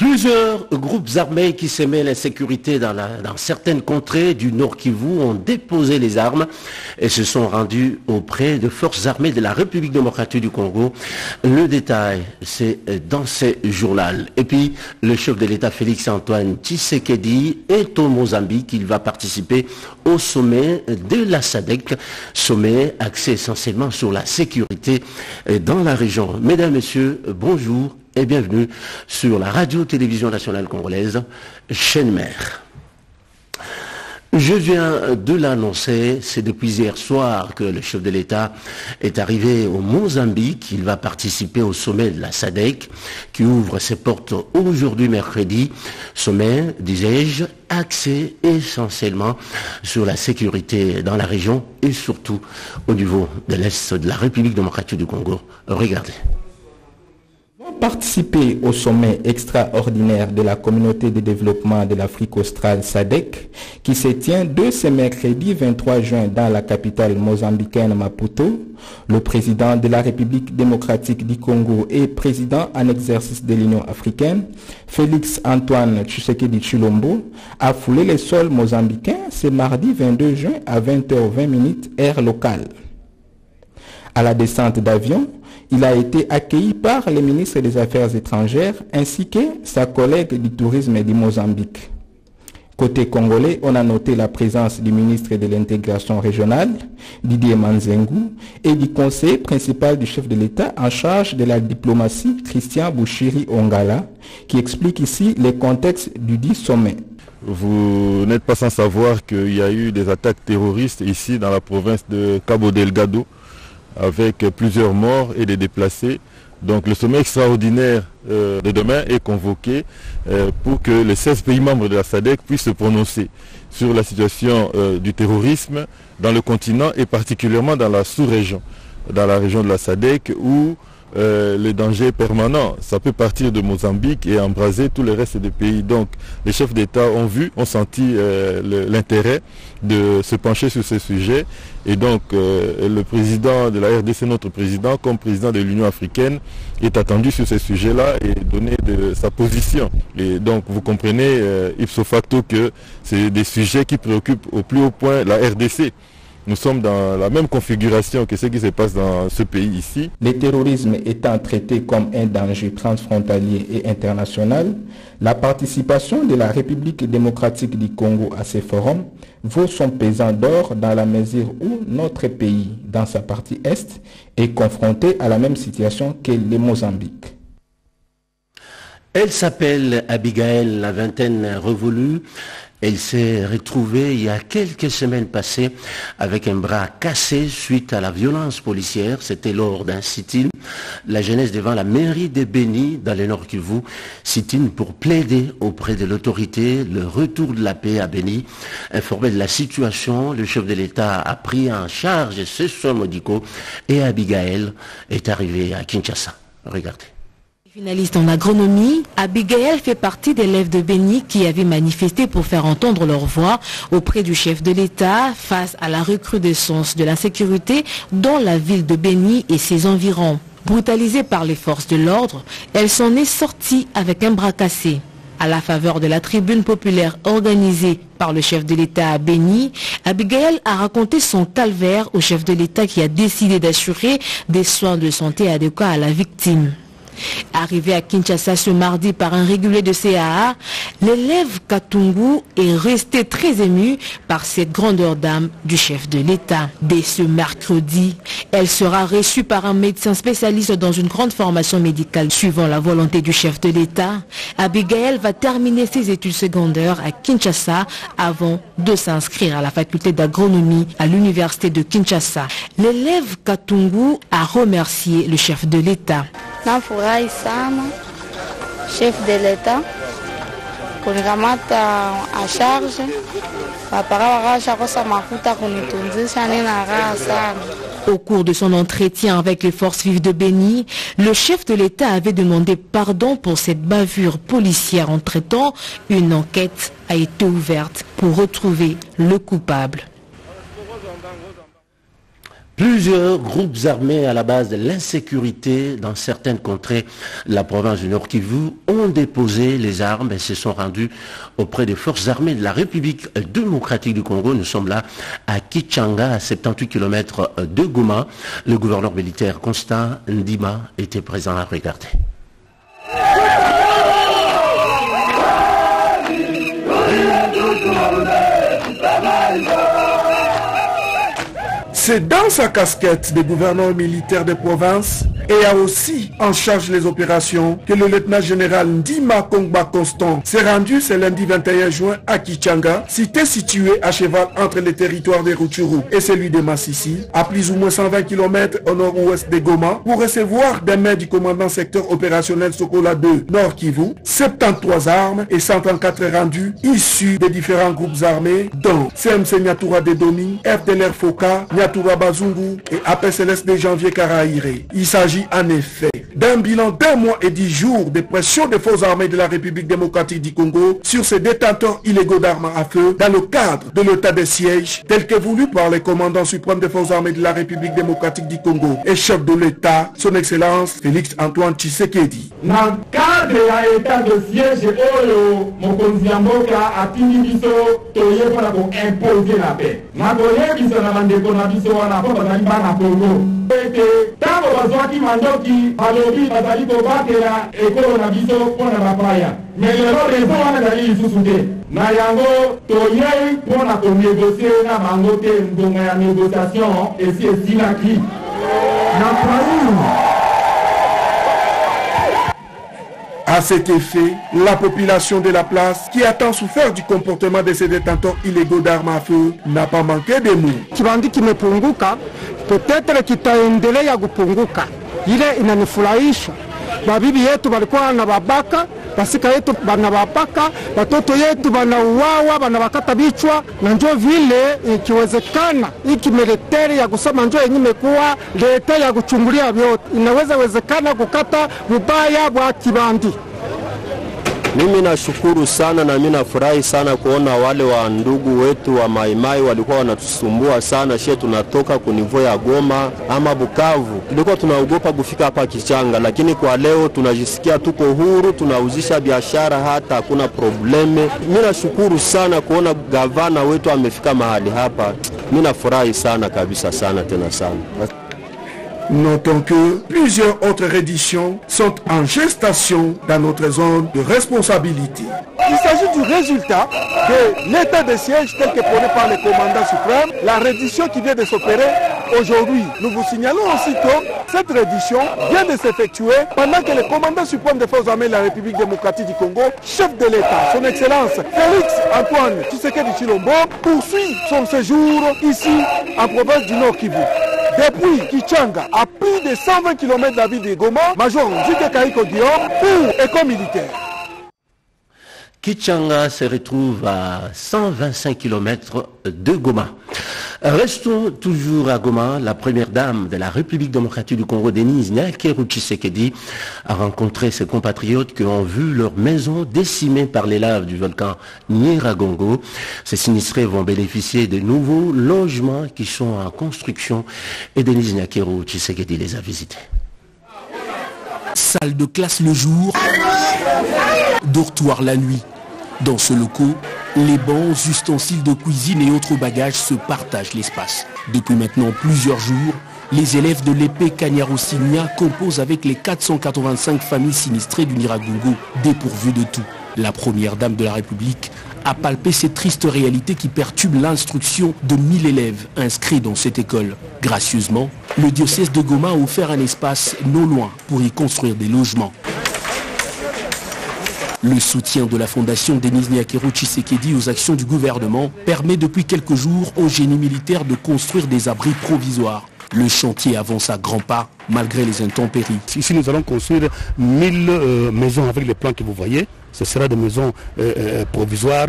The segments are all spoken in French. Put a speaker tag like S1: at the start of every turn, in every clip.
S1: Plusieurs groupes armés qui s'aimaient l'insécurité dans certaines contrées du Nord Kivu ont déposé les armes et se sont rendus auprès de forces armées de la République démocratique du Congo. Le détail, c'est dans ce journal. Et puis, le chef de l'État Félix Antoine Tshisekedi est au Mozambique. Il va participer au sommet de la SADC, sommet axé essentiellement sur la sécurité dans la région. Mesdames, Messieurs, bonjour et bienvenue sur la radio-télévision nationale congolaise, chaîne mère. Je viens de l'annoncer, c'est depuis hier soir que le chef de l'État est arrivé au Mozambique. Il va participer au sommet de la SADC qui ouvre ses portes aujourd'hui mercredi. Sommet, disais-je, axé essentiellement sur la sécurité dans la région et surtout au niveau de l'Est de la République démocratique du Congo. Regardez.
S2: Participer au sommet extraordinaire de la communauté de développement de l'Afrique australe SADC qui se tient ce mercredi 23 juin dans la capitale mozambicaine Maputo, le président de la République démocratique du Congo et président en exercice de l'Union africaine, Félix Antoine Tshisekedi Tshilombo, a foulé le sol mozambicain ce mardi 22 juin à 20h20 heure locale. À la descente d'avion, il a été accueilli par le ministre des Affaires étrangères ainsi que sa collègue du tourisme du Mozambique. Côté congolais, on a noté la présence du ministre de l'intégration régionale, Didier Manzengu, et du conseiller principal du chef de l'État en charge de la diplomatie, Christian Bouchiri Ongala, qui explique ici le contexte du dit sommet.
S3: Vous n'êtes pas sans savoir qu'il y a eu des attaques terroristes ici dans la province de Cabo Delgado, avec plusieurs morts et des déplacés. Donc le sommet extraordinaire de demain est convoqué pour que les 16 pays membres de la SADC puissent se prononcer sur la situation du terrorisme dans le continent et particulièrement dans la sous-région, dans la région de la SADC où le danger est permanent. Ça peut partir de Mozambique et embraser tout le reste des pays. Donc les chefs d'État ont senti l'intérêt de se pencher sur ces sujets. Et donc le président de la RDC, notre président, comme président de l'Union africaine, est attendu sur ces sujets-là et donner sa position. Et donc vous comprenez ipso facto que c'est des sujets qui préoccupent au plus haut point la RDC. Nous sommes dans la même configuration que ce qui se passe dans ce pays ici.
S2: Le terrorisme étant traité comme un danger transfrontalier et international, la participation de la République démocratique du Congo à ces forums vaut son pesant d'or dans la mesure où notre pays, dans sa partie est, est confronté à la même situation que le Mozambique.
S1: Elle s'appelle Abigail, la vingtaine révolue. Elle s'est retrouvée il y a quelques semaines passées avec un bras cassé suite à la violence policière. C'était lors d'un sit-in. La jeunesse devant la mairie de Beni dans le Nord Kivu. Sit-in pour plaider auprès de l'autorité le retour de la paix à Beni. Informé de la situation, le chef de l'État a pris en charge ses soins médicaux et Abigail est arrivée à Kinshasa. Regardez.
S4: Finaliste en agronomie, Abigail fait partie des élèves de Beni qui avaient manifesté pour faire entendre leur voix auprès du chef de l'État face à la recrudescence de l'insécurité dans la ville de Beni et ses environs. Brutalisée par les forces de l'ordre, elle s'en est sortie avec un bras cassé. À la faveur de la tribune populaire organisée par le chef de l'État à Beni, Abigail a raconté son calvaire au chef de l'État qui a décidé d'assurer des soins de santé adéquats à la victime. Arrivé à Kinshasa ce mardi par un régulier de CAA, l'élève Katungu est resté très ému par cette grandeur d'âme du chef de l'État. Dès ce mercredi, elle sera reçue par un médecin spécialiste dans une grande formation médicale. Suivant la volonté du chef de l'État, Abigail va terminer ses études secondaires à Kinshasa avant de s'inscrire à la faculté d'agronomie à l'université de Kinshasa. L'élève Katungu a remercié le chef de l'État.
S5: Nafurahi sana chef de l'État kunikamata a charge papara wakasha kosa mafuta kunitunzisha nina raha sana.
S4: Au cours de son entretien avec les forces vives de Beni, le chef de l'État avait demandé pardon pour cette bavure policière. Entre-temps, une enquête a été ouverte pour retrouver le coupable.
S1: Plusieurs groupes armés à la base de l'insécurité dans certaines contrées de la province du Nord Kivu ont déposé les armes et se sont rendus auprès des forces armées de la République démocratique du Congo. Nous sommes là à Kichanga, à 78 km de Goma. Le gouverneur militaire Constant Ndima était présent à regarder.
S6: C'est dans sa casquette de gouverneur militaire de province et a aussi en charge les opérations que le lieutenant-général Ndima Kongba Constant s'est rendu ce lundi 21 juin à Kichanga, cité située à cheval entre les territoires de Rutshuru et celui de Massissi, à plus ou moins 120 km au nord-ouest de Goma, pour recevoir des mains du commandant secteur opérationnel Sokola 2 Nord Kivu, 73 armes et 134 rendus issus des différents groupes armés, dont CMC Nyatura de Doni, FDLR Foka, Nyatura Bazungu et APCLS de Janvier Karaïre. Il s'agit en effet d'un bilan d'1 mois et 10 jours de pression des forces armées de la République démocratique du Congo sur ces détenteurs illégaux d'armes à feu dans le cadre de l'état de siège tel que voulu par le commandant suprême des forces armées de la République démocratique du Congo et chef de l'État, son Excellence Félix Antoine Tshisekedi.
S7: Dans le cadre de l'état de siège, mokonzi ya mboka atindi biso toye mpona koimposer la paix. Nakoye biso na bandeko na biso wana mpo bazali bana Congo. Ete ntango bazwaki mandoki balobi bazali kobatela ekolo na biso mpona bapaya. Mais lelo rezo wana ezali lisusu te. Na yango toyei mpona konegocie na bango te ngonga ya négociation esi esilaki. Na prayi.
S6: À cet effet, la population de la place, qui a tant souffert du comportement de ces détenteurs illégaux d'armes à feu, n'a pas manqué de mots.
S8: Kibandi kimepunguka, peut-être kitaendelea kupunguka. Ile inanifurahisha. Babibi yetu walikuwa na babaka, basika yetu banabapaka, watoto yetu banauawa, banabakata bichwa, na njo vile ikiwezekana iki militeri ya kusema njo yenye imekuwa leta ya kuchungulia vyote. Inaweza wezekana kukata ubaya wa Kibandi.
S9: Mimi nashukuru sana na mimi nafurahi sana kuona wale wa ndugu wetu wa Maimai walikuwa wanatusumbua sana. Shie tunatoka kunivo ya Goma ama Bukavu, tulikuwa tunaogopa kufika hapa Kichanga, lakini kwa leo tunajisikia tuko huru, tunauzisha biashara, hata hakuna probleme. Mimi nashukuru sana kuona gavana wetu amefika mahali hapa. Mimi nafurahi sana kabisa, sana tena sana.
S6: Notons que plusieurs autres redditions sont en gestation dans notre zone de responsabilité.
S8: Il s'agit du résultat de l'état de siège tel que prôné par le commandant suprême, la reddition qui vient de s'opérer aujourd'hui. Nous vous signalons aussi que cette reddition vient de s'effectuer pendant que le commandant suprême des forces armées de la République démocratique du Congo, chef de l'État, son Excellence Félix Antoine Tshisekedi Tshilombo, poursuit son séjour ici en province du Nord Kivu. Depuis Kichanga, à plus de 120 km de la ville de Goma, Major Njike Kaiko Guillaume pour Éco Militaire.
S1: Kichanga se retrouve à 125 km de Goma. Restons toujours à Goma. La première dame de la République démocratique du Congo, Denise Nyakeru Tshisekedi, a rencontré ses compatriotes qui ont vu leur maison décimée par les laves du volcan Nyiragongo. Ces sinistrés vont bénéficier de nouveaux logements qui sont en construction et Denise Nyakeru Tshisekedi les a visités.
S10: Salle de classe le jour, dortoir la nuit. Dans ce locaux, les bancs, ustensiles de cuisine et autres bagages se partagent l'espace. Depuis maintenant plusieurs jours, les élèves de l'épée Kanyarosinia composent avec les 485 familles sinistrées du Nyiragongo, dépourvues de tout. La première dame de la République a palpé cette triste réalité qui perturbe l'instruction de 1000 élèves inscrits dans cette école. Gracieusement, le diocèse de Goma a offert un espace non loin pour y construire des logements. Le soutien de la fondation Denise Nyakeru Tshisekedi aux actions du gouvernement permet depuis quelques jours au génie militaire de construire des abris provisoires. Le chantier avance à grands pas malgré les intempéries.
S11: Ici nous allons construire 1000 maisons avec les plans que vous voyez. Ce sera des maisons provisoires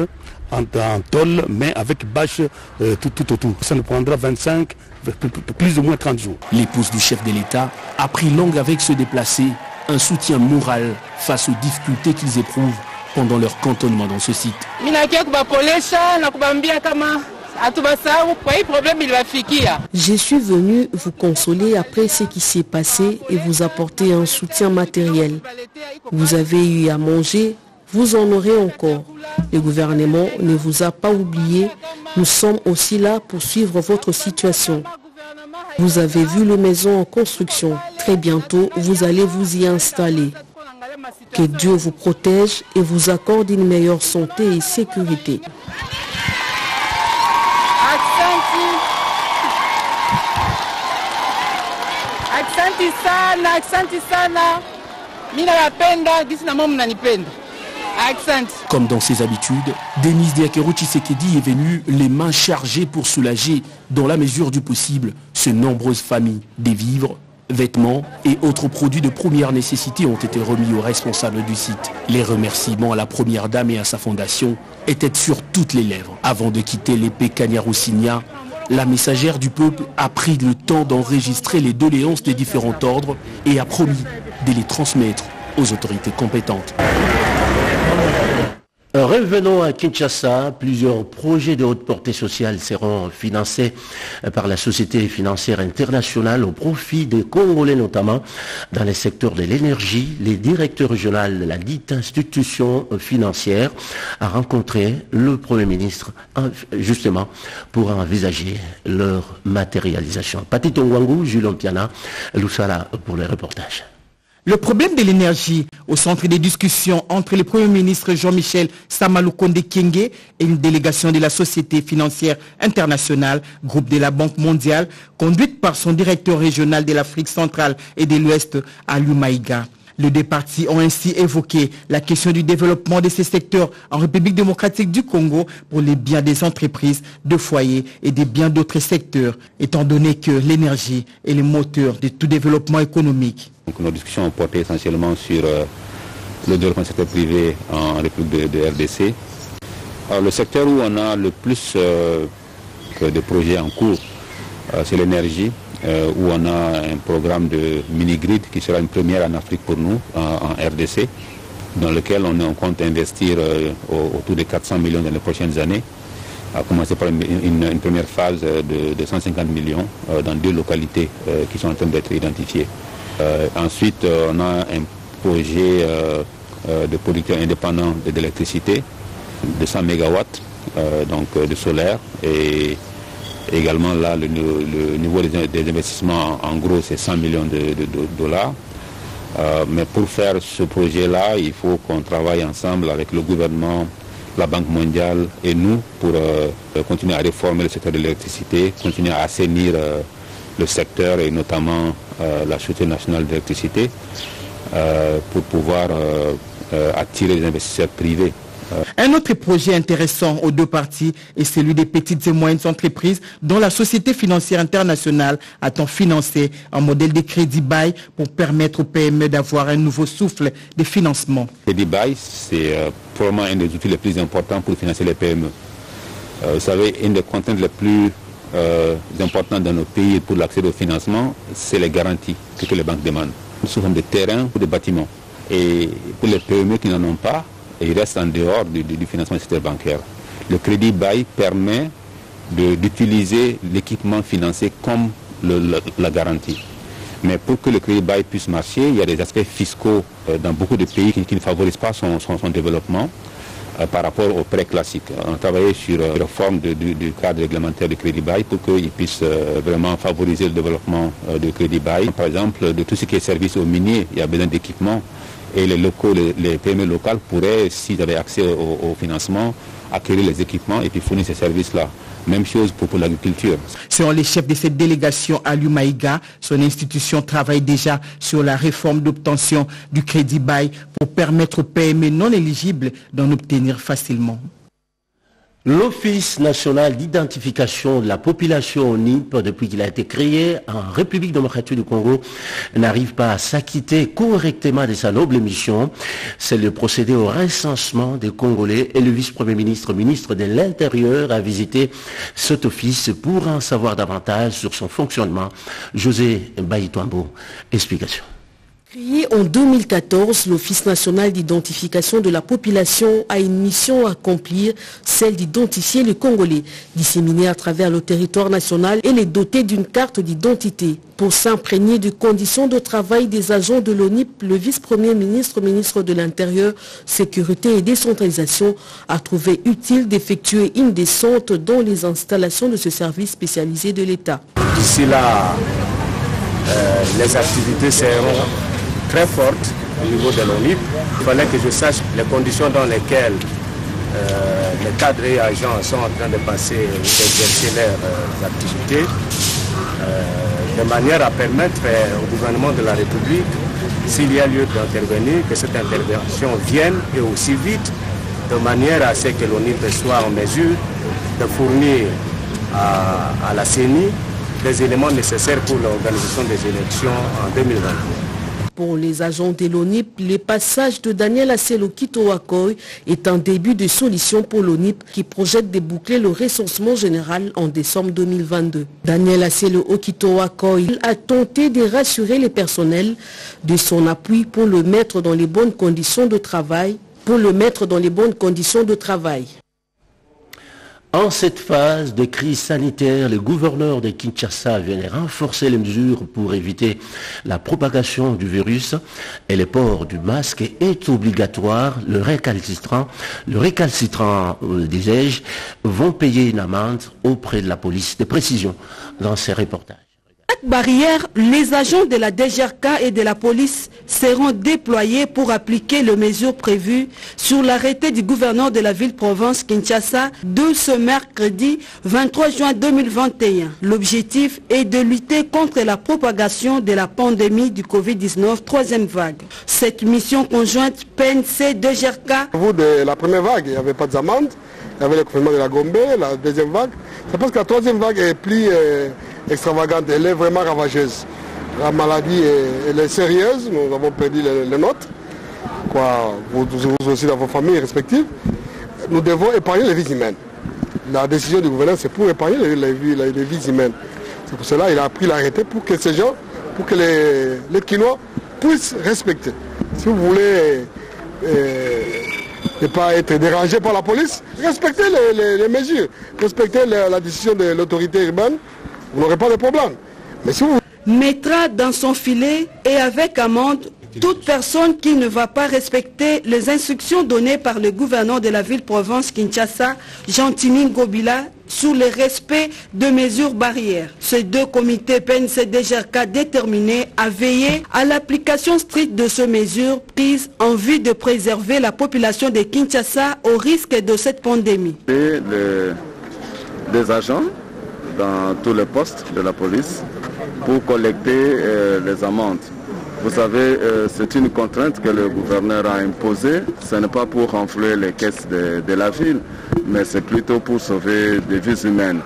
S11: en tôle mais avec bâche tout autour. Ça nous prendra 25, plus ou moins 30 jours.
S10: L'épouse du chef de l'État a pris langue avec ce déplacé, un soutien moral face aux difficultés qu'ils éprouvent pendant leur cantonnement dans ce site.
S12: Je suis venu vous consoler après ce qui s'est passé et vous apporter un soutien matériel. Vous avez eu à manger, vous en aurez encore. Le gouvernement ne vous a pas oublié. Nous sommes aussi là pour suivre votre situation. Vous avez vu les maisons en construction. Très bientôt, vous allez vous y installer. Que Dieu vous protège et vous accorde une meilleure santé et sécurité.
S10: Comme dans ses habitudes, Denis Diakerou Tshisekedi est venu les mains chargées pour soulager, dans la mesure du possible, ces nombreuses familles. Des vivres, vêtements et autres produits de première nécessité ont été remis aux responsables du site. Les remerciements à la première dame et à sa fondation étaient sur toutes les lèvres. Avant de quitter l'épée Kanyarou-Signa, la messagère du peuple a pris le temps d'enregistrer les doléances des différents ordres et a promis de les transmettre aux autorités compétentes.
S1: Revenons à Kinshasa. Plusieurs projets de haute portée sociale seront financés par la Société financière internationale au profit des Congolais, notamment dans les secteurs de l'énergie. Les directeurs régionaux de la dite institution financière a rencontré le Premier ministre justement pour envisager leur matérialisation. Pati Tongwangu, Julien Piana, Loussala pour les reportages.
S13: Le problème de l'énergie au centre des discussions entre le Premier ministre Jean-Michel Samaloukonde Kyenge et une délégation de la Société financière internationale, groupe de la Banque mondiale, conduite par son directeur régional de l'Afrique centrale et de l'Ouest, Aliou Maïga. Les deux parties ont ainsi évoqué la question du développement de ces secteurs en République démocratique du Congo pour les biens des entreprises, de foyers et des biens d'autres secteurs, étant donné que l'énergie est le moteur de tout développement économique.
S14: Donc, nos discussions ont porté essentiellement sur le développement du secteur privé en République de RDC. Alors, le secteur où on a le plus de projets en cours, c'est l'énergie. Où on a un programme de mini-grid qui sera une première en Afrique pour nous, en RDC, dans lequel on compte investir autour de 400 millions dans les prochaines années, à commencer par une première phase de 150 millions dans 2 localités qui sont en train d'être identifiées. Ensuite, on a un projet de producteur indépendant d'électricité de 100 MW, donc de solaire, et également là le niveau des investissements en gros c'est 100 millions de dollars. Mais pour faire ce projet-là, il faut qu'on travaille ensemble avec le gouvernement, la Banque mondiale et nous pour continuer à réformer le secteur de l'électricité, continuer à assainir le secteur et notamment la Société nationale d'électricité pour pouvoir attirer les investisseurs privés.
S13: Un autre projet intéressant aux deux parties est celui des petites et moyennes entreprises dont la Société financière internationale attend financer un modèle de crédit bail pour permettre aux PME d'avoir un nouveau souffle de financement.
S14: Le crédit bail, c'est probablement un des outils les plus importants pour financer les PME. Vous savez, une des contraintes les plus importantes dans nos pays pour l'accès au financement, c'est les garanties que les banques demandent, sous forme de terrain ou de bâtiments. Et pour les PME qui n'en ont pas, il reste en dehors du financement du secteur bancaire. Le crédit bail permet d'utiliser l'équipement financier comme la garantie. Mais pour que le crédit bail puisse marcher, il y a des aspects fiscaux dans beaucoup de pays qui ne favorisent pas son développement par rapport aux prêts classiques. On a travaillé sur la réforme du cadre réglementaire du crédit bail pour qu'il puisse vraiment favoriser le développement du crédit bail. Par exemple, de tout ce qui est service aux miniers, il y a besoin d'équipements. Et les PME locales pourraient, s'ils avaient accès au financement, acquérir les équipements et puis fournir ces services-là. Même chose pour l'agriculture.
S13: Selon les chefs de cette délégation, Aliou Maïga, son institution travaille déjà sur la réforme d'obtention du crédit bail pour permettre aux PME non éligibles d'en obtenir facilement.
S1: L'Office national d'identification de la population ONIP, depuis qu'il a été créé en République démocratique du Congo, n'arrive pas à s'acquitter correctement de sa noble mission. C'est le procédé au recensement des Congolais et le vice-premier ministre, ministre de l'Intérieur, a visité cet office pour en savoir davantage sur son fonctionnement. José Baïtouambo, explication.
S12: Créé en 2014, l'Office national d'identification de la population a une mission à accomplir, celle d'identifier les Congolais, disséminés à travers le territoire national et les doter d'une carte d'identité. Pour s'imprégner des conditions de travail des agents de l'ONIP, le vice-premier ministre, ministre de l'Intérieur, Sécurité et Décentralisation, a trouvé utile d'effectuer une descente dans les installations de ce service spécialisé de l'État.
S15: D'ici là, les activités seront très forte au niveau de l'ONIP. Il fallait que je sache les conditions dans lesquelles les cadres et agents sont en train de passer d'exercer leurs activités, de manière à permettre au gouvernement de la République, s'il y a lieu d'intervenir, que cette intervention vienne et aussi vite, de manière à ce que l'ONIP soit en mesure de fournir à la CENI les éléments nécessaires pour l'organisation des élections en 2022.
S12: Pour les agents de l'ONIP, le passage de Daniel Asselo-Kito-Wakoy est un début de solution pour l'ONIP qui projette de boucler le recensement général en décembre 2022. Daniel Asselo-Kito-Wakoy a tenté de rassurer les personnels de son appui pour le mettre dans les bonnes conditions de travail.
S1: En cette phase de crise sanitaire, le gouverneur de Kinshasa vient renforcer les mesures pour éviter la propagation du virus et le port du masque est obligatoire. Le récalcitrant, disais-je, vont payer une amende auprès de la police. De précision dans ces reportages.
S16: Barrière, les agents de la DGRK et de la police seront déployés pour appliquer les mesures prévues sur l'arrêté du gouverneur de la ville-province Kinshasa de ce mercredi 23 juin 2021. L'objectif est de lutter contre la propagation de la pandémie du Covid-19 troisième vague. Cette mission conjointe PNC-DGRK.
S8: Au bout de la première vague, il n'y avait pas d'amende, il y avait le confinement de la Gombe, la deuxième vague. C'est parce que la troisième vague est plus extravagante, elle est vraiment ravageuse. La maladie elle est sérieuse, nous avons perdu les nôtres, vous aussi dans vos familles respectives. Nous devons épargner les vies humaines. La décision du gouvernement, c'est pour épargner les vies humaines. C'est pour cela qu'il a pris l'arrêté pour que ces gens, pour que les Kinois puissent respecter. Si vous voulez ne pas être dérangé par la police, respectez les mesures, respectez la décision de l'autorité urbaine. Vous n'aurez pas de problème. Mais si vous...
S16: mettra dans son filet et avec amende toute personne qui ne va pas respecter les instructions données par le gouverneur de la ville-province Kinshasa, Jean-Tini Ngobila, sur le respect de mesures barrières. Ces deux comités PNC-DGRK déterminés à veiller à l'application stricte de ces mesures prises en vue de préserver la population de Kinshasa au risque de cette pandémie.
S17: Des agents dans tous les postes de la police pour collecter les amendes. Vous savez, c'est une contrainte que le gouverneur a imposée. Ce n'est pas pour renflouer les caisses de la ville, mais c'est plutôt pour sauver des vies humaines.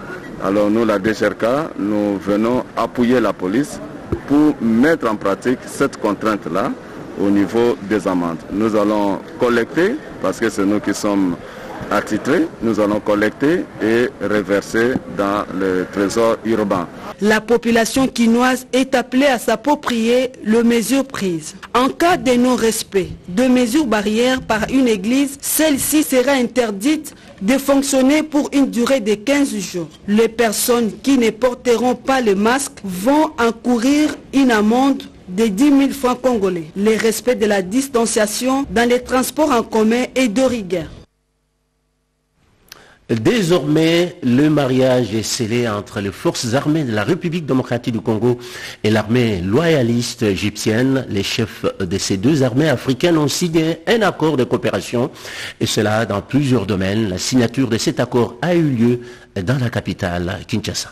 S17: Alors nous, la DGRK, nous venons appuyer la police pour mettre en pratique cette contrainte-là au niveau des amendes. Nous allons collecter, parce que c'est nous qui sommes attitrés, nous allons collecter et reverser dans le trésor urbain.
S16: La population quinoise est appelée à s'approprier les mesures prises. En cas de non-respect de mesures barrières par une église, celle-ci sera interdite de fonctionner pour une durée de 15 jours. Les personnes qui ne porteront pas le masque vont encourir une amende de 10 000 francs congolais. Le respect de la distanciation dans les transports en commun est de rigueur.
S1: Désormais, le mariage est scellé entre les forces armées de la République démocratique du Congo et l'armée loyaliste égyptienne. Les chefs de ces deux armées africaines ont signé un accord de coopération, et cela dans plusieurs domaines. La signature de cet accord a eu lieu dans la capitale, Kinshasa.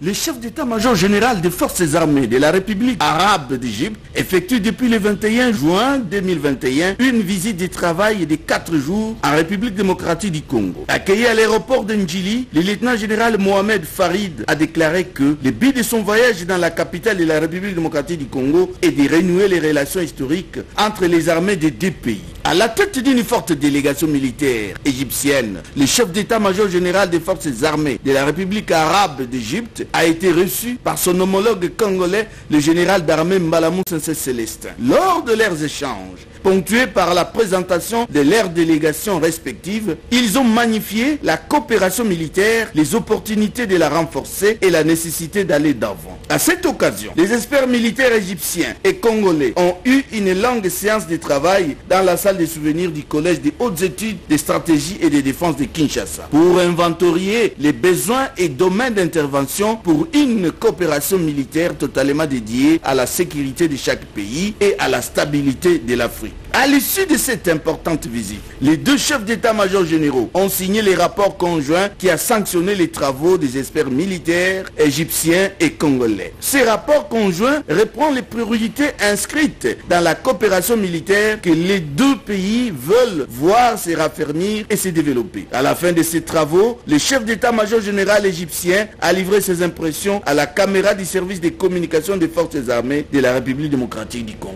S18: Le chef d'état-major général des forces armées de la République arabe d'Égypte effectue depuis le 21 juin 2021 une visite de travail de 4 jours en République démocratique du Congo. Accueilli à l'aéroport de Njili, le lieutenant général Mohamed Farid a déclaré que le but de son voyage dans la capitale de la République démocratique du Congo est de renouer les relations historiques entre les armées des deux pays. À la tête d'une forte délégation militaire égyptienne, le chef d'état-major général des forces armées de la République arabe d'Égypte a été reçu par son homologue congolais, le général d'armée Mbalamou Sensé Célestin. Lors de leurs échanges, ponctués par la présentation de leurs délégations respectives, ils ont magnifié la coopération militaire, les opportunités de la renforcer et la nécessité d'aller d'avant. À cette occasion, les experts militaires égyptiens et congolais ont eu une longue séance de travail dans la salle des souvenirs du Collège des hautes études de stratégie et de défense de Kinshasa pour inventorier les besoins et domaines d'intervention pour une coopération militaire totalement dédiée à la sécurité de chaque pays et à la stabilité de l'Afrique. À l'issue de cette importante visite, les deux chefs d'état-major généraux ont signé les rapports conjoints qui a sanctionné les travaux des experts militaires égyptiens et congolais. Ces rapports conjoints reprennent les priorités inscrites dans la coopération militaire que les deux pays veulent voir se raffermir et se développer. À la fin de ces travaux, le chef d'état-major général égyptien a livré ses impressions à la caméra du service de communication des forces armées de la République démocratique du Congo.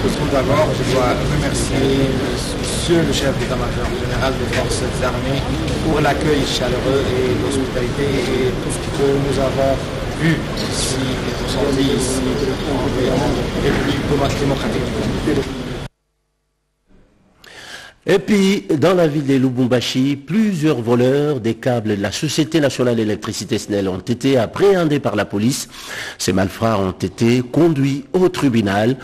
S19: Tout d'abord, je dois remercier Monsieur le chef d'état-major général des forces armées pour l'accueil chaleureux et l'hospitalité et tout ce que nous avons vu ici et ressenti ici en République démocratique du Congo.
S1: Et puis, dans la ville de Lubumbashi, plusieurs voleurs des câbles de la Société nationale d'électricité SNEL ont été appréhendés par la police. Ces malfrats ont été conduits au tribunal,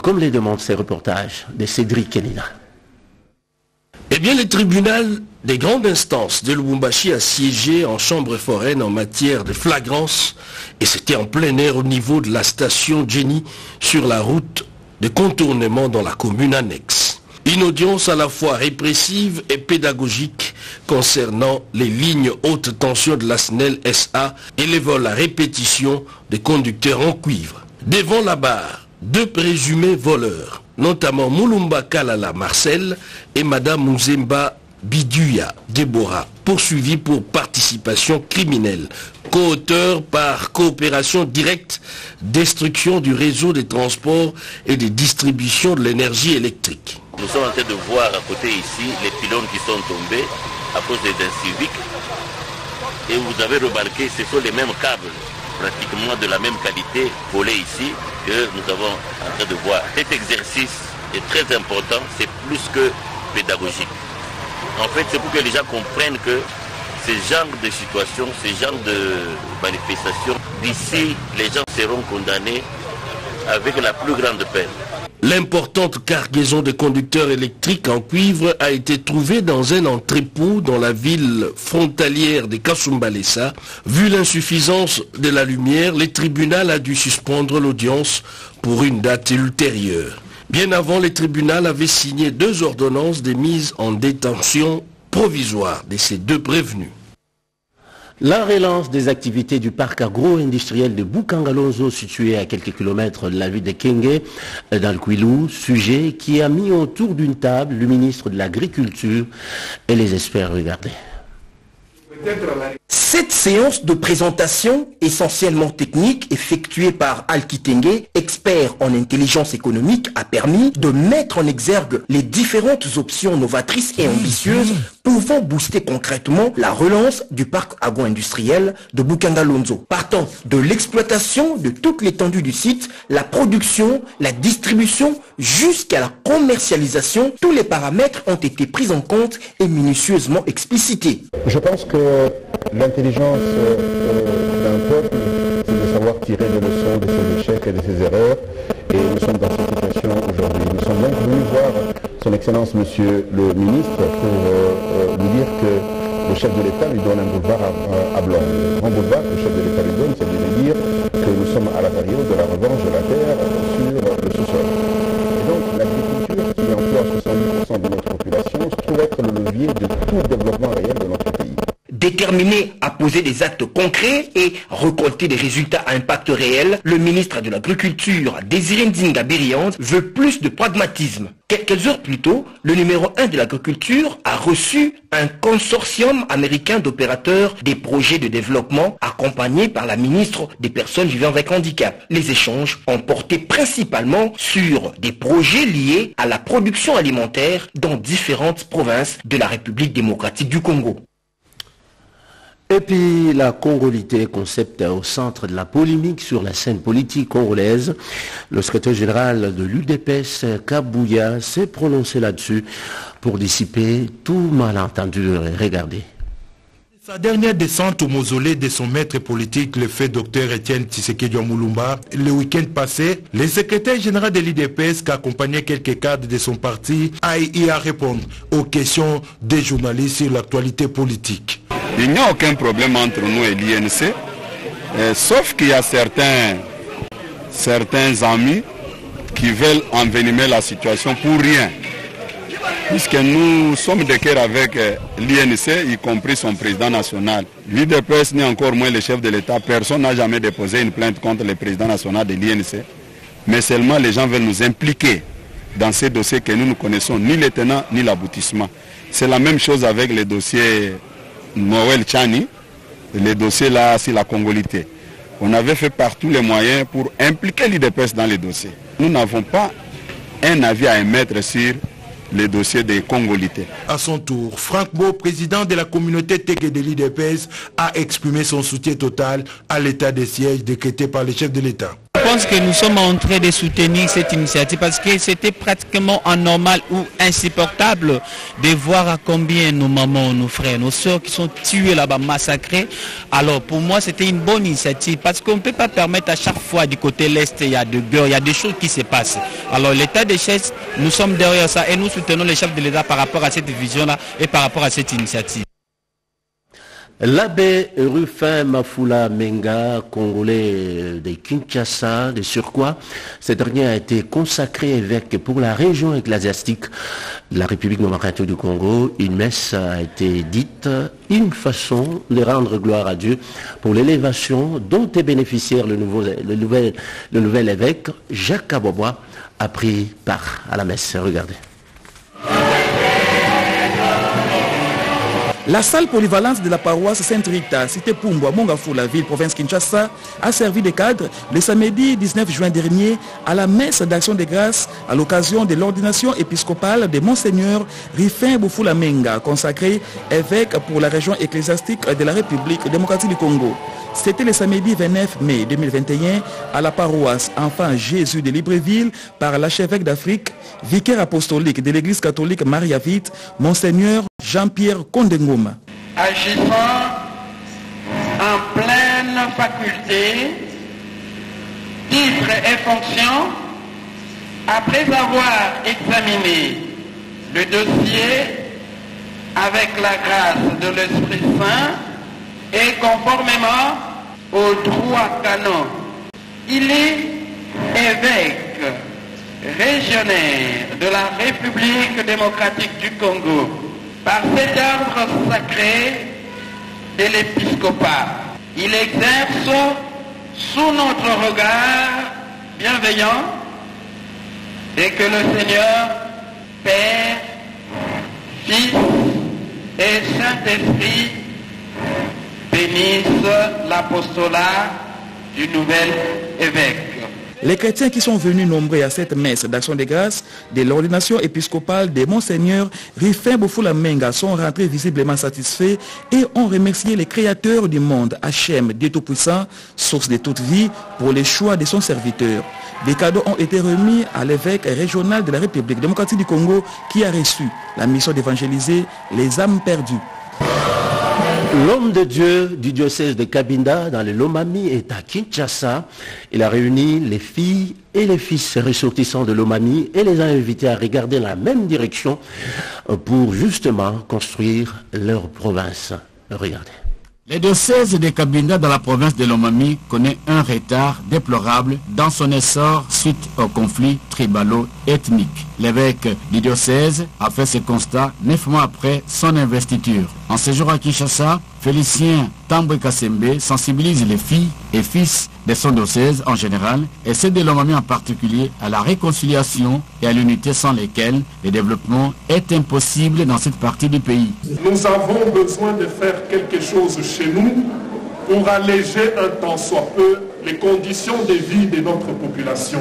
S1: comme les demandent ces reportages de Cédric Kenina.
S20: Eh bien, le tribunal des grandes instances de Lubumbashi a siégé en chambre foraine en matière de flagrance, et c'était en plein air au niveau de la station Jenny sur la route de contournement dans la commune annexe. Une audience à la fois répressive et pédagogique concernant les lignes haute tension de la SNEL SA et les vols à répétition des conducteurs en cuivre. Devant la barre, deux présumés voleurs, notamment Moulumba Kalala Marcel et Madame Muzemba Biduya Deborah, poursuivis pour participation criminelle, co-auteur par coopération directe, destruction du réseau des transports et de distribution de l'énergie électrique.
S21: Nous sommes en train de voir à côté ici les pylônes qui sont tombés à cause des inciviques. Et vous avez remarqué, ce sont les mêmes câbles, pratiquement de la même qualité, volés ici, que nous avons en train de voir. Cet exercice est très important, c'est plus que pédagogique. En fait, c'est pour que les gens comprennent que ce genre de situation, ce genre de manifestation, d'ici, les gens seront condamnés avec la plus grande peine.
S20: L'importante cargaison de conducteurs électriques en cuivre a été trouvée dans un entrepôt dans la ville frontalière de Kasumbalesa. Vu l'insuffisance de la lumière, le tribunal a dû suspendre l'audience pour une date ultérieure. Bien avant, le tribunal avait signé 2 ordonnances de mise en détention provisoire de ces 2 prévenus.
S1: La relance des activités du parc agro-industriel de Bukangalonzo, situé à quelques kilomètres de la ville de Kenge, dans le Kwilu, sujet qui a mis autour d'une table le ministre de l'Agriculture et les experts. Regardez.
S22: Cette séance de présentation essentiellement technique effectuée par Alkitenge, expert en intelligence économique, a permis de mettre en exergue les différentes options novatrices et ambitieuses pouvant booster concrètement la relance du parc agro-industriel de Bukangalonzo. Partant de l'exploitation de toute l'étendue du site, la production, la distribution jusqu'à la commercialisation, tous les paramètres ont été pris en compte et minutieusement explicités.
S23: Je pense que l'intelligence d'un peuple, c'est de savoir tirer des leçons de ses échecs et de ses erreurs. Et nous sommes dans cette situation aujourd'hui. Nous sommes donc venus voir son Excellence Monsieur le Ministre pour lui dire que le chef de l'État lui donne un boulevard à blanc. Le grand boulevard que le chef de l'État lui donne, c'est de lui dire que nous sommes à la période de la revanche de la terre sur le sous-sol. Et donc l'agriculture, qui emploie 70% de notre population, se trouve être le levier de tout le développement réel de notre pays.
S22: Déterminé à poser des actes concrets et récolter des résultats à impact réel, le ministre de l'Agriculture, Désiré Ndinga Biriande, veut plus de pragmatisme. Quelques heures plus tôt, le numéro 1 de l'agriculture a reçu un consortium américain d'opérateurs des projets de développement accompagné par la ministre des Personnes vivant avec handicap. Les échanges ont porté principalement sur des projets liés à la production alimentaire dans différentes provinces de la République démocratique du Congo.
S1: Et puis la congolité, concept au centre de la polémique sur la scène politique congolaise. Le secrétaire général de l'UDPS, Kabouya, s'est prononcé là-dessus pour dissiper tout malentendu. Regardez.
S2: Sa dernière descente au mausolée de son maître politique, le fait Dr Etienne Tshisekedi Mulumba, le week-end passé, le secrétaire général de l'UDPS qui accompagnait quelques cadres de son parti a eu à répondre aux questions des journalistes sur l'actualité politique.
S3: Il n'y a aucun problème entre nous et l'INC, sauf qu'il y a certains amis qui veulent envenimer la situation pour rien. Puisque nous sommes de cœur avec l'INC, y compris son président national. L'UDPS ni encore moins le chef de l'État. Personne n'a jamais déposé une plainte contre le président national de l'INC. Mais seulement les gens veulent nous impliquer dans ces dossiers que nous ne connaissons ni les tenants ni l'aboutissement. C'est la même chose avec les dossiers Noël Tchani, les dossiers là, c'est la congolité. On avait fait par tous les moyens pour impliquer l'UDPS dans les dossiers. Nous n'avons pas un avis à émettre sur les dossiers des congolités.
S2: À son tour, Franck Beau, président de la communauté Tégué de l'UDPS, a exprimé son soutien total à l'état de siège décrété par le chef de l'État.
S5: Je pense que nous sommes en train de soutenir cette initiative parce que c'était pratiquement anormal ou insupportable de voir à combien nos mamans, nos frères, nos soeurs qui sont tués là-bas, massacrés. Alors pour moi c'était une bonne initiative parce qu'on ne peut pas permettre à chaque fois du côté l'Est, il y a de guerre, il y a des choses qui se passent. Alors l'état de siège, nous sommes derrière ça et nous soutenons les chefs de l'État par rapport à cette vision-là et par rapport à cette initiative.
S1: L'abbé Rufin Mafula Menga, congolais de Kinshasa, de surcroît, ce dernier a été consacré évêque pour la région ecclésiastique de la République démocratique du Congo. Une messe a été dite, une façon de rendre gloire à Dieu pour l'élévation dont est bénéficiaire le nouvel évêque, Jacques Kabobois, a pris part à la messe. Regardez.
S13: La salle polyvalente de la paroisse Sainte-Rita, cité Pumbwa, Mongafou, la ville, province Kinshasa, a servi de cadre le samedi 19 juin dernier à la messe d'action de grâce à l'occasion de l'ordination épiscopale de Monseigneur Rufin Mafula Menga, consacré évêque pour la région ecclésiastique de la République démocratique du Congo. C'était le samedi 29 mai 2021 à la paroisse Enfant Jésus de Libreville par l'archevêque d'Afrique, vicaire apostolique de l'église catholique Maria-Vite, Monseigneur Jean-Pierre Kondengoma.
S24: Agissant en pleine faculté, titre et fonction, après avoir examiné le dossier avec la grâce de l'Esprit Saint et conformément au droit canon, il est évêque régionnaire de la République démocratique du Congo par cet ordre sacré de l'épiscopat. Il exerce sous notre regard bienveillant et que le Seigneur, Père, Fils et Saint-Esprit bénissent l'apostolat du nouvel évêque.
S13: Les chrétiens qui sont venus nombreux à cette messe d'action de grâce de l'ordination épiscopale de Monseigneur Rufin Mafula Menga sont rentrés visiblement satisfaits et ont remercié les créateurs du monde, Hachem, Dieu Tout-Puissant, source de toute vie, pour les choix de son serviteur. Des cadeaux ont été remis à l'évêque régional de la République démocratique du Congo qui a reçu la mission d'évangéliser les âmes perdues.
S1: L'homme de Dieu du diocèse de Kabinda dans le Lomami est à Kinshasa. Il a réuni les filles et les fils ressortissants de Lomami et les a invités à regarder la même direction pour justement construire leur province. Regardez.
S25: Le diocèse de Kabinda dans la province de Lomami connaît un retard déplorable dans son essor suite aux conflits tribalo-ethniques. L'évêque du diocèse a fait ce constat 9 mois après son investiture. En séjour à Kinshasa, Félicien Tambwe Kassembe sensibilise les filles et fils de son diocèse en général et ceux de Lomami en particulier à la réconciliation et à l'unité sans lesquelles le développement est impossible dans cette partie du pays.
S4: Nous avons besoin de faire quelque chose chez nous pour alléger un tant soit peu les conditions de vie de notre population.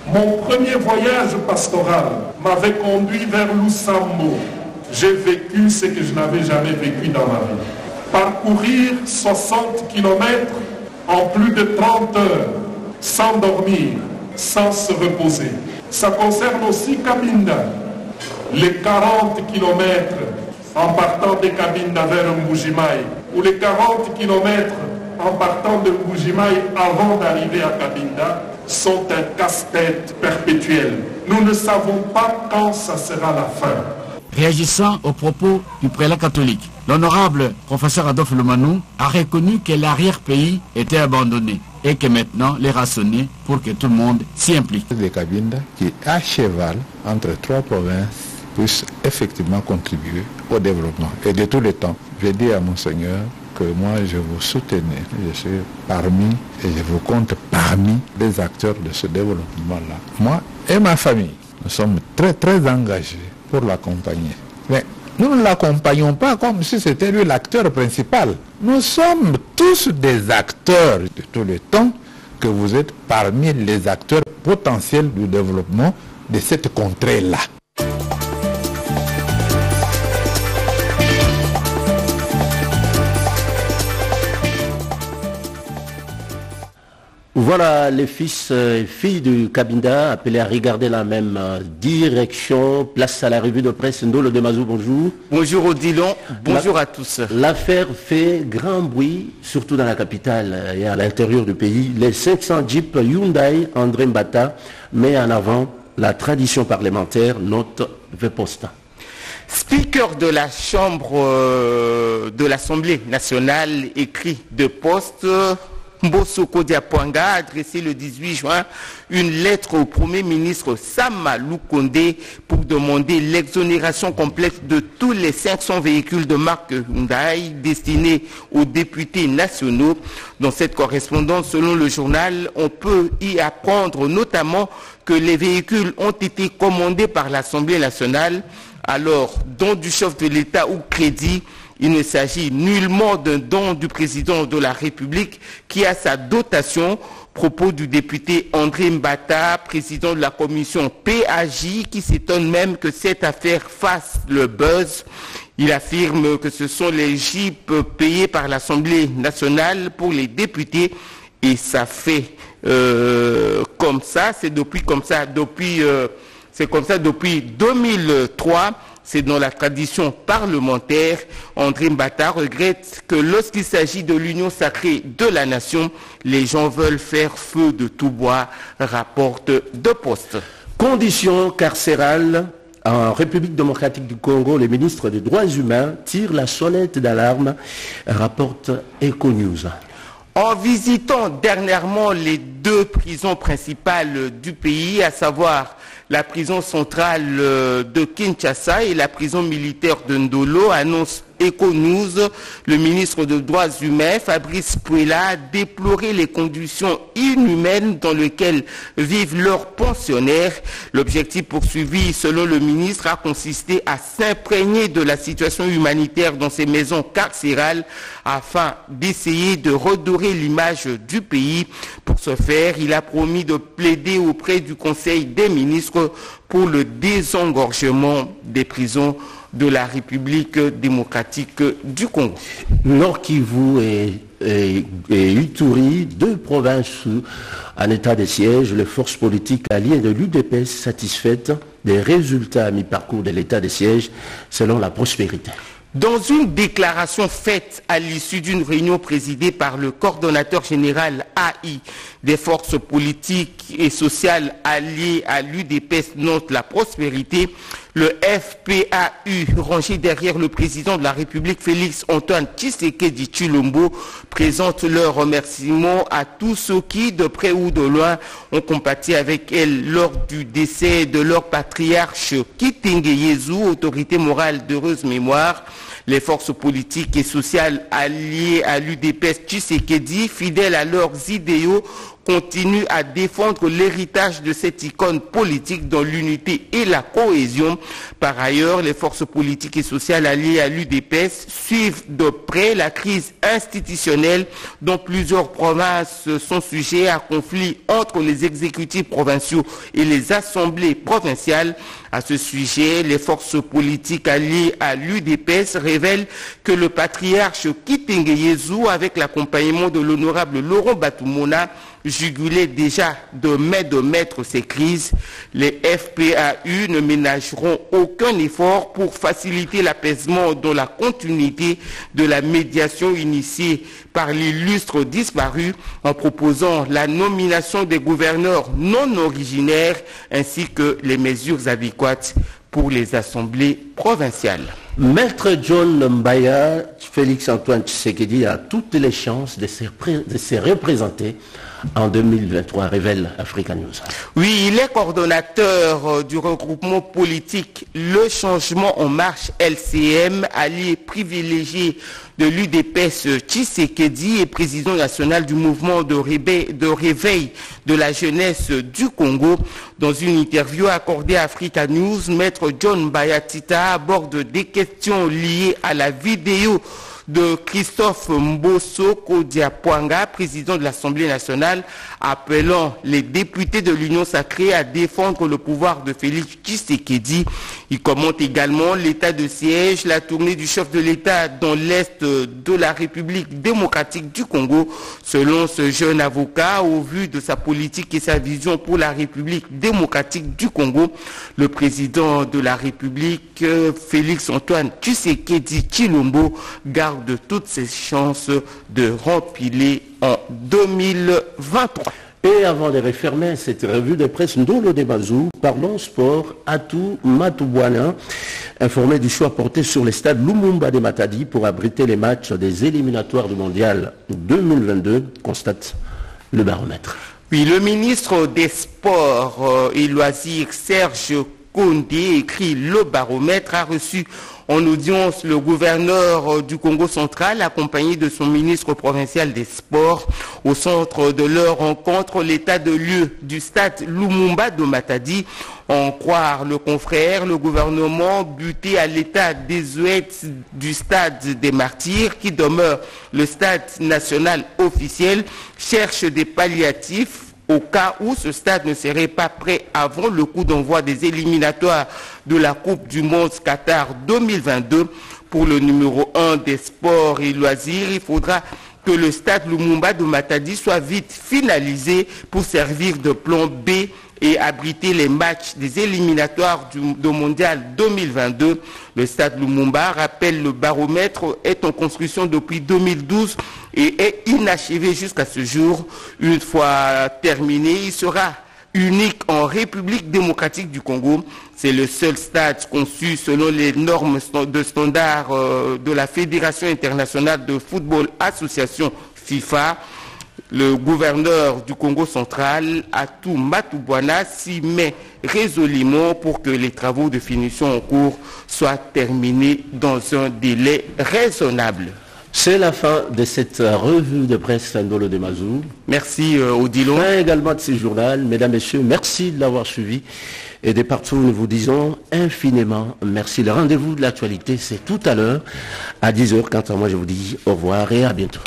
S4: Mon premier voyage pastoral m'avait conduit vers Lusambo. J'ai vécu ce que je n'avais jamais vécu dans ma vie. Parcourir 60 km en plus de 30 heures, sans dormir, sans se reposer. Ça concerne aussi Cabinda. Les 40 km en partant de Cabinda vers Mbujimaï, ou les 40 km en partant de Mbujimaï avant d'arriver à Cabinda, sont un casse-tête perpétuel. Nous ne savons pas quand ça sera la fin.
S25: Réagissant aux propos du prélat catholique, l'honorable professeur Adolphe Lomanou a reconnu que l'arrière-pays était abandonné et que maintenant les rationner pour que tout le monde s'y implique.
S6: Les Cabinda qui est à cheval entre 3 provinces puissent effectivement contribuer au développement. Et de tous les temps, j'ai dit à Monseigneur que moi je vous soutenais, je suis parmi et je vous compte parmi les acteurs de ce développement-là. Moi et ma famille, nous sommes très engagés pour l'accompagner. Mais nous ne l'accompagnons pas comme si c'était lui l'acteur principal. Nous sommes tous des acteurs de tous les temps, que vous êtes parmi les acteurs potentiels du développement de cette contrée-là.
S1: Voilà les fils et filles du Cabinda appelés à regarder la même direction. Place à la revue de presse. Ndolo de Mazou, bonjour.
S7: Bonjour Odilon, bonjour à tous.
S1: L'affaire fait grand bruit, surtout dans la capitale et à l'intérieur du pays. Les 500 Jeeps Hyundai André Mbata met en avant la tradition parlementaire, note Veposta.
S7: Speaker de la Chambre de l'Assemblée nationale, écrit de poste, Mbosoko Diapwanga a adressé le 18 juin une lettre au Premier ministre Samalou Kondé pour demander l'exonération complète de tous les 500 véhicules de marque Hyundai destinés aux députés nationaux. Dans cette correspondance, selon le journal, on peut y apprendre notamment que les véhicules ont été commandés par l'Assemblée nationale. Alors, don du chef de l'État ou crédit, il ne s'agit nullement d'un don du président de la République qui a sa dotation. Propos du député André Mbata, président de la commission PAJ, qui s'étonne même que cette affaire fasse le buzz. Il affirme que ce sont les jeeps payés par l'Assemblée nationale pour les députés et ça fait comme ça, c'est comme ça depuis 2003. C'est dans la tradition parlementaire. André Mbata regrette que lorsqu'il s'agit de l'union sacrée de la nation, les gens veulent faire feu de tout bois, rapporte de poste.
S1: Conditions carcérales en République démocratique du Congo, le ministre des Droits humains tire la sonnette d'alarme, rapporte Econews.
S7: En visitant dernièrement les 2 prisons principales du pays, à savoir la prison centrale de Kinshasa et la prison militaire de Ndolo, annonce Econews, le ministre des Droits humains, Fabrice Pouela, a déploré les conditions inhumaines dans lesquelles vivent leurs pensionnaires. L'objectif poursuivi, selon le ministre, a consisté à s'imprégner de la situation humanitaire dans ces maisons carcérales afin d'essayer de redorer l'image du pays. Pour ce faire, il a promis de plaider auprès du Conseil des ministres pour le désengorgement des prisons de la République démocratique du Congo.
S1: Nord Kivu et Ituri, 2 provinces en état de siège, les forces politiques alliées de l'UDPS satisfaites des résultats à mi-parcours de l'état de siège selon la prospérité.
S7: Dans une déclaration faite à l'issue d'une réunion présidée par le coordonnateur général AI des forces politiques et sociales alliées à l'UDPS, note la prospérité, Le FPAU, rangé derrière le président de la République Félix Antoine Tshisekedi Tshilombo, présente leurs remerciements à tous ceux qui, de près ou de loin, ont compati avec elle lors du décès de leur patriarche Kitenge Yezu, autorité morale d'heureuse mémoire. Les forces politiques et sociales alliées à l'UDPS Tshisekedi, fidèles à leurs idéaux, continuent à défendre l'héritage de cette icône politique dans l'unité et la cohésion. Par ailleurs, les forces politiques et sociales alliées à l'UDPS suivent de près la crise institutionnelle dont plusieurs provinces sont sujets à conflit entre les exécutifs provinciaux et les assemblées provinciales. À ce sujet, les forces politiques alliées à l'UDPS révèlent que le patriarche Kitenge Yezu, avec l'accompagnement de l'honorable Laurent Batumona, jugulait déjà de mettre ces crises. Les FPAU ne ménageront aucun effort pour faciliter l'apaisement dans la continuité de la médiation initiée par l'illustre disparu en proposant la nomination des gouverneurs non originaires ainsi que les mesures adéquates pour les assemblées provinciales.
S1: Maître John Mbaya, Félix Antoine Tshisekedi a toutes les chances de se représenter en 2023, révèle Africa News.
S7: Oui, il est coordonnateur du regroupement politique Le Changement en Marche LCM, allié privilégié de l'UDPS Tshisekedi et président national du mouvement de réveil de la jeunesse du Congo. Dans une interview accordée à Africa News, Maître John Bayatita aborde des questions liées à la vidéo de Christophe Mbosso Kodiapwanga, président de l'Assemblée nationale, appelant les députés de l'Union sacrée à défendre le pouvoir de Félix Tshisekedi. Il commente également l'état de siège, la tournée du chef de l'État dans l'Est de la République démocratique du Congo. Selon ce jeune avocat, au vu de sa politique et sa vision pour la République démocratique du Congo, le président de la République, Félix Antoine Tshisekedi Tshilombo, garde de toutes ses chances de rempiler en 2023.
S1: Et avant de refermer cette revue de presse Ndolo de Bazou, parlons sport. Atou Matubwana, informé du choix porté sur le stade Lumumba de Matadi pour abriter les matchs des éliminatoires du mondial 2022, constate le baromètre.
S7: Oui, le ministre des Sports et Loisirs, Serge Condé, écrit le baromètre, a reçu en audience le gouverneur du Congo central, accompagné de son ministre provincial des Sports. Au centre de leur rencontre, l'état de lieu du stade Lumumba de Matadi. En croire le confrère, le gouvernement, buté à l'état désuet du stade des Martyrs, qui demeure le stade national officiel, cherche des palliatifs au cas où ce stade ne serait pas prêt avant le coup d'envoi des éliminatoires de la Coupe du Monde Qatar 2022. Pour le numéro 1 des sports et loisirs, il faudra que le stade Lumumba de Matadi soit vite finalisé pour servir de plan B et abriter les matchs des éliminatoires du mondial 2022. Le stade Lumumba, rappelle le baromètre, est en construction depuis 2012 et est inachevé jusqu'à ce jour. Une fois terminé, il sera unique en République démocratique du Congo. C'est le seul stade conçu selon les normes de standard de la Fédération internationale de football association FIFA. Le gouverneur du Congo central, Atou Matubwana, s'y met résolument pour que les travaux de finition en cours soient terminés dans un délai raisonnable.
S1: C'est la fin de cette revue de presse Ndolo de Mazou.
S7: Merci Odilon.
S1: Fin également de ce journal. Mesdames, Messieurs, merci de l'avoir suivi. Et de partout, nous vous disons infiniment merci. Le rendez-vous de l'actualité, c'est tout à l'heure à 10h. Quant à moi, je vous dis au revoir et à bientôt.